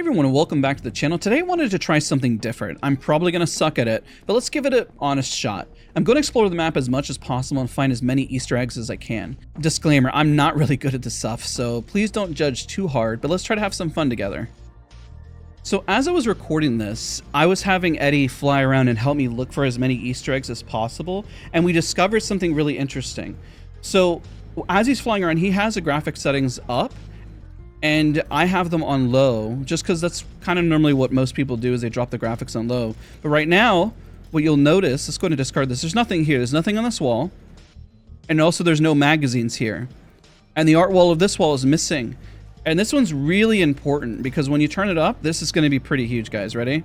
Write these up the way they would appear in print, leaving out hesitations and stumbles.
Hey everyone, and welcome back to the channel. Today I wanted to try something different. I'm probably going to suck at it, but let's give it an honest shot. I'm going to explore the map as much as possible and find as many Easter eggs as I can. Disclaimer, I'm not really good at this stuff, so please don't judge too hard, but let's try to have some fun together. So as I was recording this, I was having Eddie fly around and help me look for as many Easter eggs as possible, and we discovered something really interesting. So as he's flying around, he has the graphic settings up, and I have them on low, just because that's kind of normally what most people do is they drop the graphics on low. But right now, what you'll notice, let's go ahead and discard this. There's nothing here. There's nothing on this wall. And also there's no magazines here. And the art wall of this wall is missing. And this one's really important because when you turn it up, this is going to be pretty huge, guys. Ready?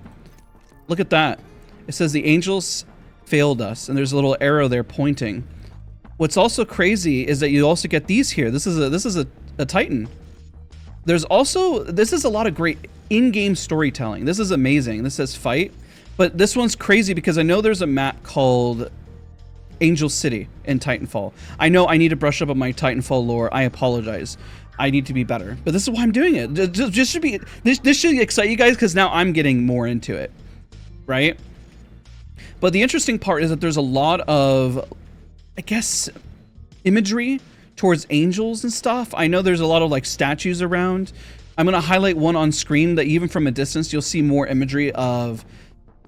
Look at that. It says the angels failed us. And there's a little arrow there pointing. What's also crazy is that you also get these here. This is a Titan. There's also, this is a lot of great in-game storytelling. This is amazing. This says fight, but this one's crazy because I know there's a map called Angel City in Titanfall. I know I need to brush up on my Titanfall lore. I apologize. I need to be better, but this is why I'm doing it. This should excite you guys because now I'm getting more into it, right? But the interesting part is that there's a lot of, I guess, imagery towards angels and stuff. I know there's a lot of like statues around. I'm gonna highlight one on screen that even from a distance you'll see more imagery of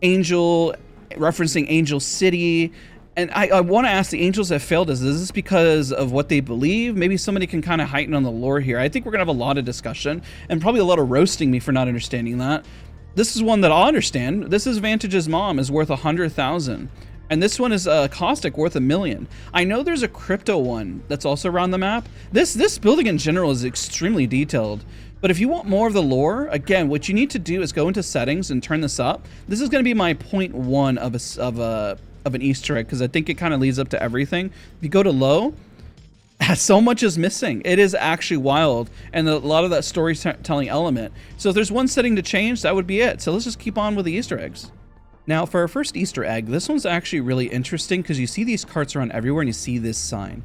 angel, referencing Angel City. And I want to ask, the angels that failed us, is this because of what they believe? Maybe somebody can kind of heighten on the lore here. I think we're gonna have a lot of discussion and probably a lot of roasting me for not understanding that. This is one that I'll understand. This is Vantage's mom is worth 100,000. And this one is caustic worth 1 million. I know there's a crypto one that's also around the map. This building in general is extremely detailed. But if you want more of the lore, again, what you need to do is go into settings and turn this up. This is going to be my 0.1 of an Easter egg because I think it kind of leads up to everything. If you go to low, so much is missing. It is actually wild, and a lot of that storytelling element. So if there's one setting to change, that would be it. So let's just keep on with the Easter eggs. Now, for our first Easter egg, this one's actually really interesting because you see these carts around everywhere and you see this sign.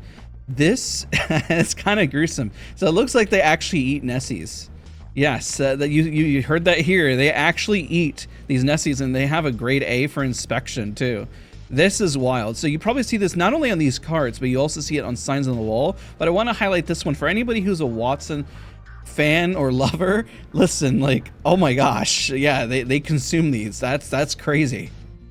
This is kind of gruesome. So it looks like they actually eat Nessies. Yes, you heard that here. They actually eat these Nessies and they have a grade A for inspection too. This is wild. So you probably see this not only on these carts, but you also see it on signs on the wall. But I want to highlight this one for anybody who's a Watson fan or lover. Listen, like, oh my gosh, yeah, they consume these. That's crazy.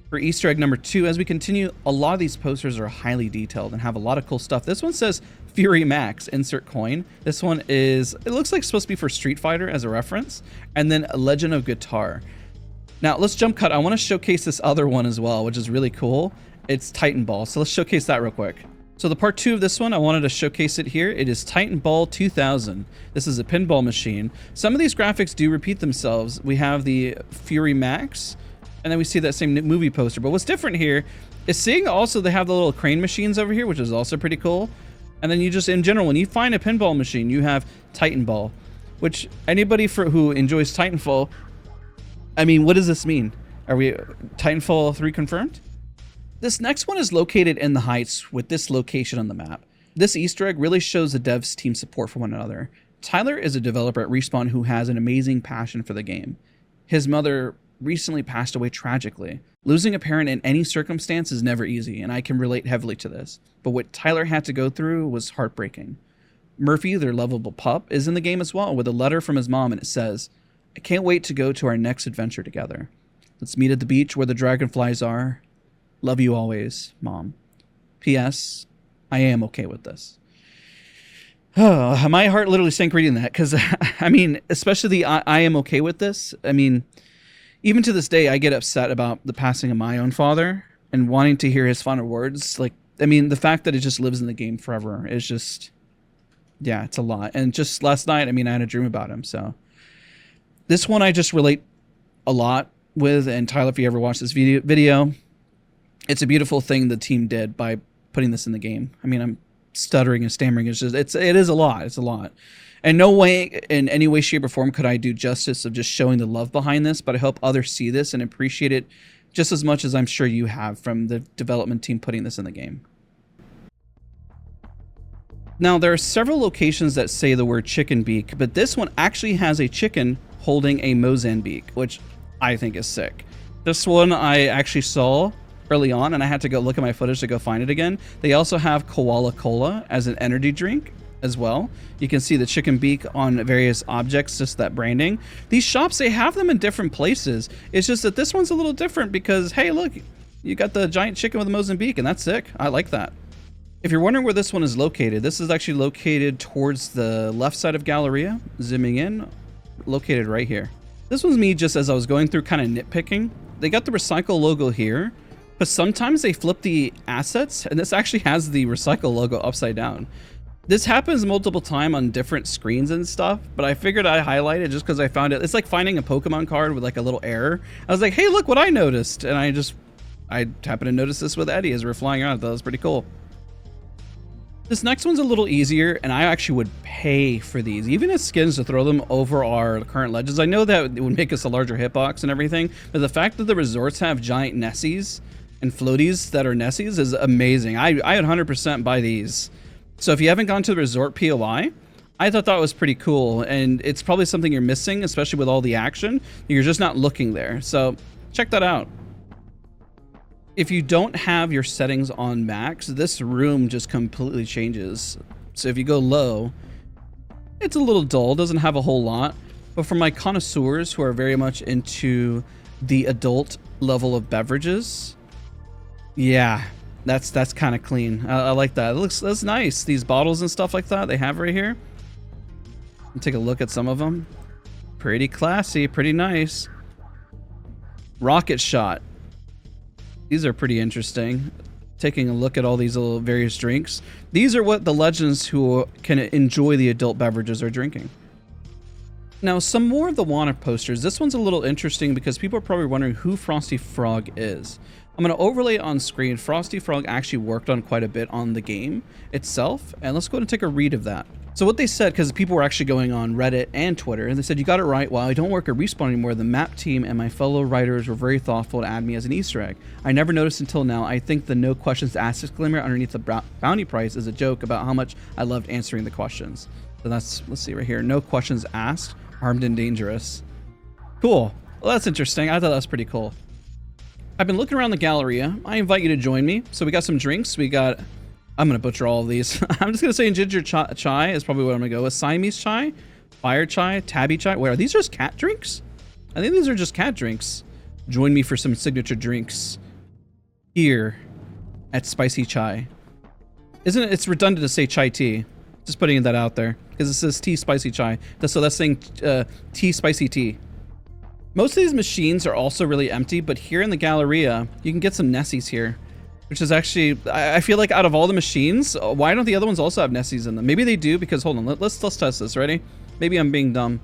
For Easter egg number 2, as we continue, a lot of these posters are highly detailed and have a lot of cool stuff. This one says Fury Max, insert coin. This one is, it looks like supposed to be for Street Fighter as a reference, and then Legend of Guitar. Now let's jump cut. I want to showcase this other one as well, which is really cool. It's Titanfall, so let's showcase that real quick. So the part 2 of this one, I wanted to showcase it here. It is Titanfall 2000. This is a pinball machine. Some of these graphics do repeat themselves. We have the Fury Max, and then we see that same movie poster. But what's different here is seeing also they have the little crane machines over here, which is also pretty cool. And then you just, in general, when you find a pinball machine, you have Titanfall, which anybody who enjoys Titanfall, I mean, what does this mean? Are we Titanfall 3 confirmed? This next one is located in the Heights with this location on the map. This Easter egg really shows the devs' team support for one another. Tyler is a developer at Respawn who has an amazing passion for the game. His mother recently passed away tragically. Losing a parent in any circumstance is never easy, and I can relate heavily to this. But what Tyler had to go through was heartbreaking. Murphy, their lovable pup, is in the game as well with a letter from his mom, and it says, "I can't wait to go to our next adventure together. Let's meet at the beach where the dragonflies are. Love you always, Mom. P.S. I am okay with this." Oh, my heart literally sank reading that because, I mean, especially the I am okay with this. I mean, even to this day, I get upset about the passing of my own father and wanting to hear his final words. Like, I mean, the fact that it just lives in the game forever is just, yeah, it's a lot. And just last night, I mean, I had a dream about him. So this one I just relate a lot with. And Tyler, if you ever watch this video, it's a beautiful thing the team did by putting this in the game. I mean, I'm stuttering and stammering. It's just, it is a lot. It's a lot. And no way, in any way, shape, or form could I do justice of just showing the love behind this, but I hope others see this and appreciate it just as much as I'm sure you have from the development team putting this in the game. Now, there are several locations that say the word chicken beak, but this one actually has a chicken holding a Mozambique, which I think is sick. This one I actually saw early on, and I had to go look at my footage to go find it again. They also have Koala Cola as an energy drink as well. You can see the chicken beak on various objects, just that branding. These shops, they have them in different places. It's just that this one's a little different because, hey, look, you got the giant chicken with a Mozambique, and that's sick. I like that. If you're wondering where this one is located, this is actually located towards the left side of Galleria. Zooming in, located right here. This was me just as I was going through kind of nitpicking. They got the Recycle logo here, but sometimes they flip the assets, and this actually has the Recycle logo upside down. This happens multiple times on different screens and stuff, but I figured I'd highlight it just because I found it. It's like finding a Pokemon card with like a little error. I was like, hey, look what I noticed. And I happened to notice this with Eddie as we're flying around. I thought it was pretty cool. This next one's a little easier, and I actually would pay for these, even as skins, to throw them over our current legends. I know that it would make us a larger hitbox and everything, but the fact that the resorts have giant Nessies and Floaties that are Nessies is amazing. I'd 100% buy these. So if you haven't gone to the resort POI, I thought that was pretty cool, and it's probably something you're missing, especially with all the action. You're just not looking there. So check that out. If you don't have your settings on max, this room just completely changes. So if you go low, it's a little dull, doesn't have a whole lot. But for my connoisseurs who are very much into the adult level of beverages, yeah, that's kind of clean. I like that. That's nice. These bottles and stuff like that they have right here. Take a look at some of them. Pretty classy, pretty nice. Rocket shot. These are pretty interesting. Taking a look at all these little various drinks. These are what the legends who can enjoy the adult beverages are drinking. Now, some more of the wanted posters. This one's a little interesting because people are probably wondering who Frosty Frog is. I'm going to overlay it on screen. Frosty Frog actually worked on quite a bit on the game itself. And let's go ahead and take a read of that. So what they said, because people were actually going on Reddit and Twitter, and they said, you got it right. While I don't work at Respawn anymore, the map team and my fellow writers were very thoughtful to add me as an Easter egg. I never noticed until now. I think the no questions asked disclaimer underneath the bounty price is a joke about how much I loved answering the questions. So that's, let's see right here. No questions asked, armed and dangerous. Cool. Well, that's interesting. I thought that was pretty cool. I've been looking around the Galleria. I invite you to join me. So we got some drinks. We got, I'm going to butcher all of these. I'm just going to say ginger chai is probably what I'm going to go with. Siamese chai, fire chai, tabby chai. Wait, are these just cat drinks? I think these are just cat drinks. Join me for some signature drinks here at Spicy Chai. Isn't it? It's redundant to say chai tea. Just putting that out there because it says tea spicy chai. So that's saying tea spicy tea. Most of these machines are also really empty, but here in the Galleria, you can get some Nessies here, which is actually, I feel like out of all the machines, why don't the other ones also have Nessies in them? Maybe they do, because hold on, let's test this. Ready? Maybe I'm being dumb.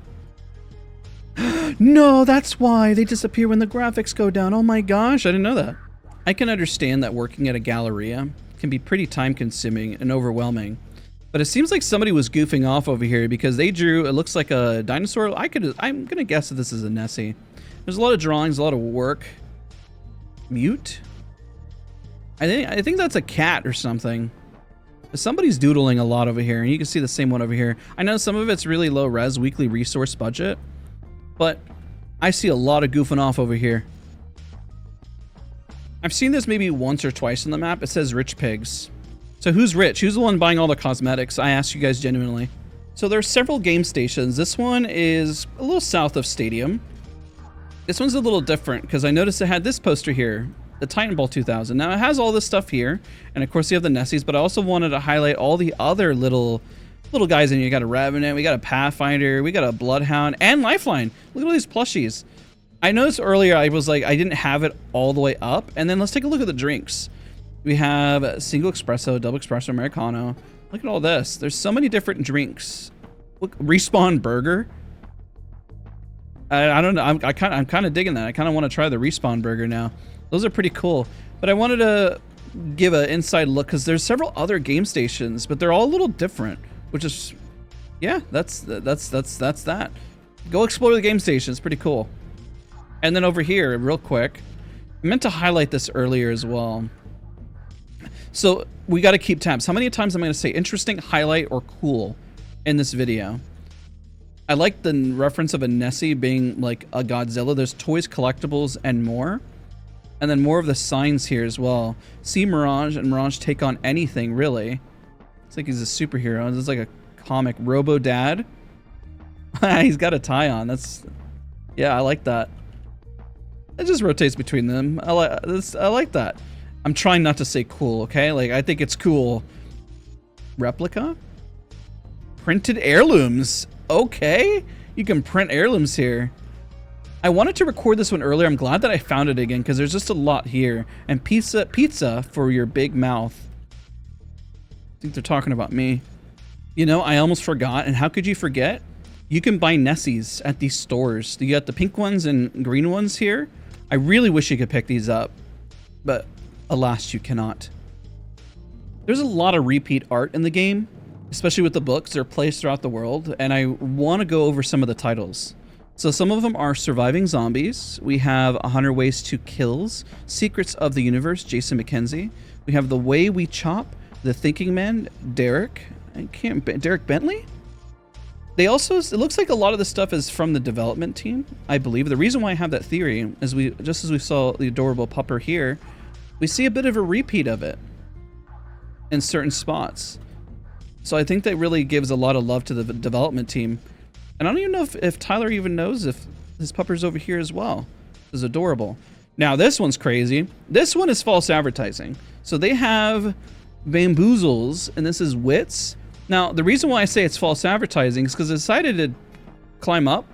No, that's why they disappear when the graphics go down. Oh my gosh, I didn't know that. I can understand that working at a Galleria can be pretty time consuming and overwhelming. But it seems like somebody was goofing off over here because they drew, it looks like a dinosaur. I'm gonna guess that this is a Nessie. There's a lot of drawings, a lot of work. Mute? I think that's a cat or something. Somebody's doodling a lot over here, and you can see the same one over here. I know some of it's really low res, weekly resource budget, but I see a lot of goofing off over here. I've seen this maybe once or twice on the map. It says rich pigs. So who's rich? Who's the one buying all the cosmetics? I ask you guys genuinely. So there's several game stations. This one is a little south of Stadium. This one's a little different because I noticed it had this poster here, the Titanfall 2000. Now it has all this stuff here, and of course you have the Nessies, but I also wanted to highlight all the other little guys in here. You got a Revenant, we got a Pathfinder, we got a Bloodhound, and Lifeline. Look at all these plushies. I noticed earlier I was like, I didn't have it all the way up, and then let's take a look at the drinks. We have single espresso, double espresso, Americano. Look at all this. There's so many different drinks. Look, Respawn Burger. I don't know. I'm kind of digging that. I kind of want to try the Respawn Burger now. Those are pretty cool. But I wanted to give an inside look because there's several other game stations, but they're all a little different. Which is, yeah, that's that. Go explore the game station. It's pretty cool. And then over here, real quick, I meant to highlight this earlier as well. So we got to keep tabs. How many times am I going to say interesting, highlight, or cool in this video? I like the reference of a Nessie being like a Godzilla. There's toys, collectibles, and more. And then more of the signs here as well. See Mirage and Mirage take on anything, really. It's like he's a superhero. This is like a comic. Robo Dad. He's got a tie on. That's... Yeah, I like that. It just rotates between them. I like that. I'm trying not to say cool, okay? Like, I think it's cool. Replica? Printed heirlooms. Okay. You can print heirlooms here. I wanted to record this one earlier. I'm glad that I found it again because there's just a lot here. And pizza for your big mouth. I think they're talking about me. You know, I almost forgot. And how could you forget? You can buy Nessies at these stores. You got the pink ones and green ones here. I really wish you could pick these up, but alas, you cannot. There's a lot of repeat art in the game, especially with the books. They're placed throughout the world, and I want to go over some of the titles. So some of them are Surviving Zombies. We have 100 Ways to Kills, Secrets of the Universe, Jason McKenzie. We have The Way We Chop, The Thinking Man, Derek Bentley? They also, it looks like a lot of the stuff is from the development team, I believe. The reason why I have that theory is just as we saw the adorable pupper here, we see a bit of a repeat of it in certain spots. So I think that really gives a lot of love to the development team. And I don't even know if Tyler even knows if his pupper's over here as well. It's adorable. Now this one's crazy. This one is false advertising. So they have Bamboozles, and this is Wits. Now, the reason why I say it's false advertising is because I decided to climb up.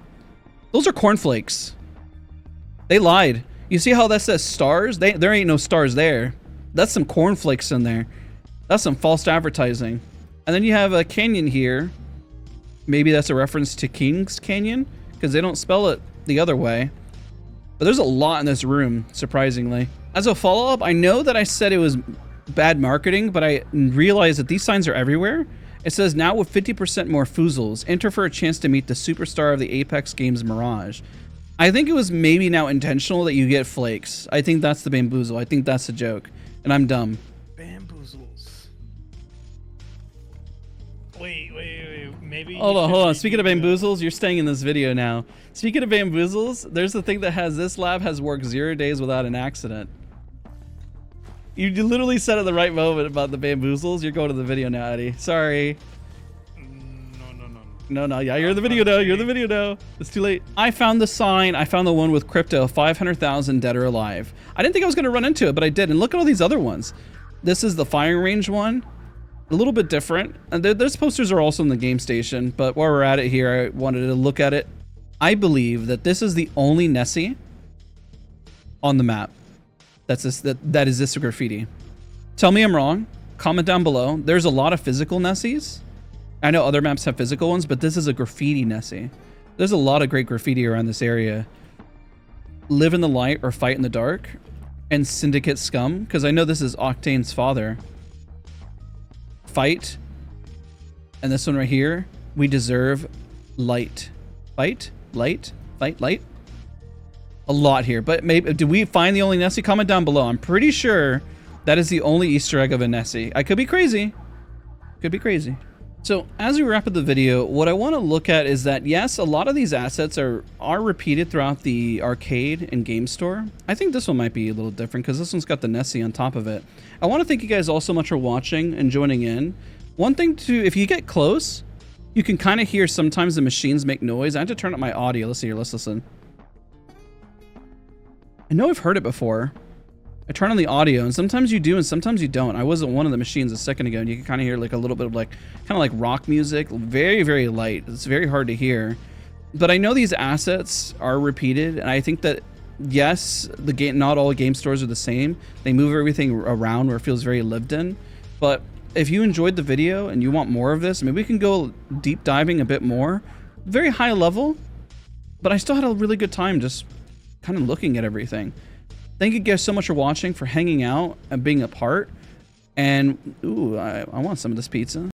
Those are cornflakes. They lied. You see how that says stars? There ain't no stars there. That's some cornflakes in there. That's some false advertising. And then you have a canyon here. Maybe that's a reference to King's Canyon, because they don't spell it the other way. But there's a lot in this room, surprisingly. As a follow-up, I know that I said it was bad marketing, but I realized that these signs are everywhere. It says, now with 50% more foozles, enter for a chance to meet the superstar of the Apex games, Mirage. I think it was maybe now intentional that you get flakes. I think that's the bamboozle. I think that's the joke. And I'm dumb. Bamboozles. Wait. Maybe. Hold on. Speaking of bamboozles, you're staying in this video now. Speaking of bamboozles, there's the thing that has this lab has worked 0 days without an accident. You literally said at the right moment about the bamboozles. You're going to the video now, Eddie. Sorry. No. Yeah, you're in the video now. You're in the video now. It's too late. I found the sign. I found the one with crypto, 500,000 dead or alive. I didn't think I was going to run into it, but I did. And look at all these other ones. This is the firing range one. A little bit different. And those posters are also in the game station. But while we're at it here, I wanted to look at it. I believe that this is the only Nessie on the map. That is this graffiti. Tell me I'm wrong. Comment down below. There's a lot of physical Nessies. I know other maps have physical ones, but this is a graffiti Nessie. There's a lot of great graffiti around this area. Live in the light or fight in the dark. And Syndicate Scum, because I know this is Octane's father. Fight. And this one right here. We deserve light. Fight, light, fight, light. A lot here, but maybe did we find the only Nessie? Comment down below. I'm pretty sure that is the only Easter egg of a Nessie. I could be crazy. Could be crazy. So as we wrap up the video, what I want to look at is that yes, a lot of these assets are repeated throughout the arcade and game store. I think this one might be a little different because this one's got the Nessie on top of it. I want to thank you guys all so much for watching and joining in. One thing to, if you get close, you can kind of hear sometimes the machines make noise. I had to turn up my audio. Let's see here. Let's listen. I know I've heard it before. I turn on the audio, and sometimes you do, and sometimes you don't. I was at one of the machines a second ago, and you can kind of hear like a little bit of like, kind of like rock music. Very, very light. It's very hard to hear. But I know these assets are repeated, and I think that, yes, not all game stores are the same. They move everything around where it feels very lived in. But if you enjoyed the video and you want more of this, maybe we can go deep diving a bit more. Very high level, but I still had a really good time just kind of looking at everything. Thank you guys so much for watching, for hanging out and being a part. And ooh, I want some of this pizza.